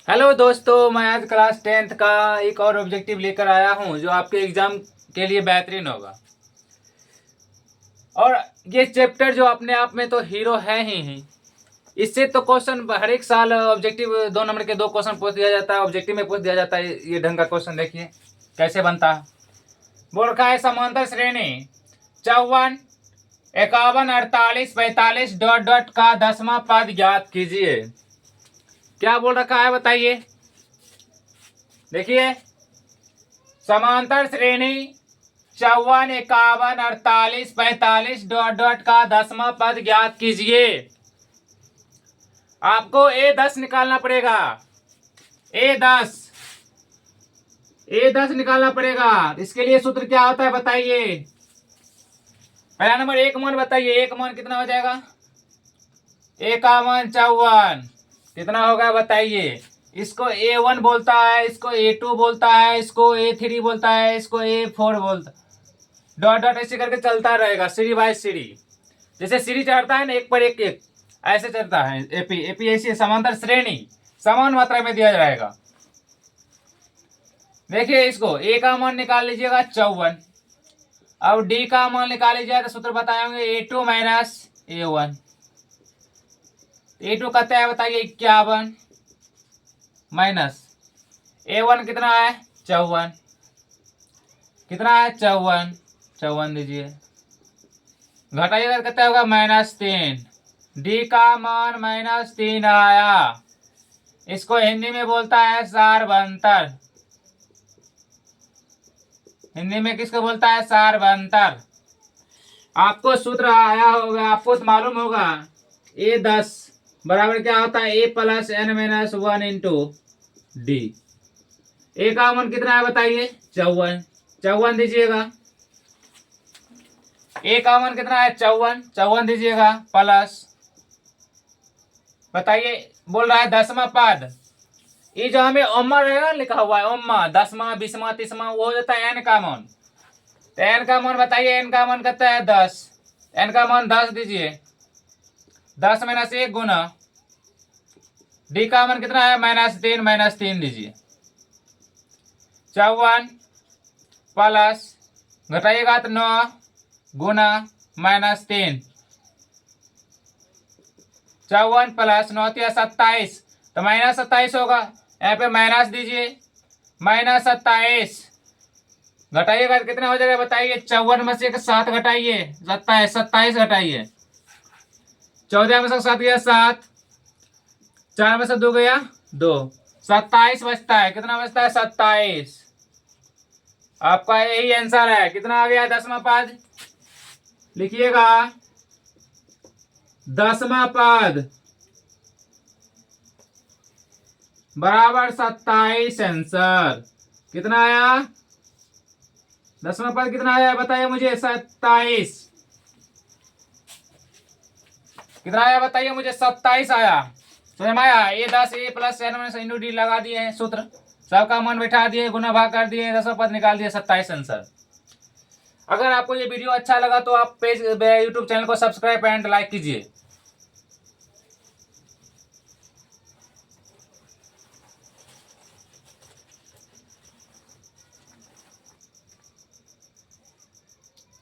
Hello दोस्तों, मैं आज क्लास 10th का एक और ऑब्जेक्टिव लेकर आया हूं जो आपके एग्जाम के लिए बेहतरीन होगा। और ये चैप्टर जो अपने आप में तो हीरो है ही। इससे तो क्वेश्चन हर एक साल ऑब्जेक्टिव 2 नंबर के 2 क्वेश्चन पूछ दिया जाता है, ऑब्जेक्टिव में पूछ दिया जाता है। ये ढंग का क्वेश्चन देखिए कैसे बनता है। बोल रखा है समांतर श्रेणी 54, 51, 48, 45 डॉट डॉट का 10वां पद ज्ञात कीजिए। क्या बोल रखा है बताइए। देखिए, समांतर श्रेणी 54, 51, 48, 45 डॉट डॉट का 10वां पद ज्ञात कीजिए। आपको A10 निकालना पड़ेगा। A10 निकालना पड़ेगा। इसके लिए सूत्र क्या होता है बताइए। पहला नंबर एक मान बताइए। एक मान कितना हो जाएगा? 51, 54 कितना होगा बताइए। इसको A1 बोलता है, इसको A2 बोलता है, इसको A3 बोलता है, इसको A4 बोलता है। डॉट डॉट ऐसे करके चलता रहेगा, सीढ़ी बाय सीढ़ी। जैसे सीढ़ी चढ़ता है ना, एक पर एक एक ऐसे चलता है। एपी ऐसी समांतर श्रेणी समान मात्रा में दिया जाएगा। देखिए, इसको ए का मान निकाल लीजिएगा 54। अब डी का मान निकाल लीजिएगा तो सूत्र बताएंगे A2 माइनस A1। A2 कहते हैं बताइए 51 माइनस A1 कितना है 54। कितना है 54। 54 दीजिए, घटाइएगा कितना होगा -3। डी का मान -3 आया। इसको हिंदी में बोलता है सारबंतर। हिंदी में किसको बोलता है? सारबंतर। आपको सूत्र आया होगा, आपको तो मालूम होगा। A10 बराबर क्या होता है? A plus n minus 1 into D. A का मान कितना है बताइए? 54। 54 दीजिएगा। ए का मान कितना है? 54। 54 दीजिएगा प्लस, बताइए बोल रहा है 10वां पद। ये जो हमें ओमा रहेगा लिखा हुआ है, ओमा 10वां 20वां 30वां, वो हो जाता है एन का मान। तो एन का मान बताइए। एन का मान कितना है? 10। एन का मान 10 दीजिए। 10 माइनस 1 गुना डी का मान कितना है? -3। -3 दीजिए। 54 प्लस घटाइएगा तो 9 गुना -3। 54 प्लस 9 या 27, तो -27 होगा। यहाँ पे माइनस दीजिए, -27 घटाइएगा तो कितना हो जाएगा बताइए। 54 में से 7 घटाइए, 27 घटाइए। 14 में से 7 गया 7, 4 में से 2 गया 2, 27 बचता है। कितना बचता है? 27। आपका यही आंसर है। कितना आ गया? 10वां पद लिखिएगा। 10वां पद बराबर 27 आंसर। कितना आया? 10वां पद कितना आया बताइए मुझे। 27। कितना आया बताइए मुझे? 27 आया। समझ में आया? A10 A plus n minus into D लगा दिए हैं सूत्र, सबका मान बैठा दिए, गुना भाग कर दिए, 10वां पद निकाल दिए, 27 आंसर। अगर आपको ये वीडियो अच्छा लगा तो आप पेज यूट्यूब चैनल को सब्सक्राइब एंड लाइक कीजिए।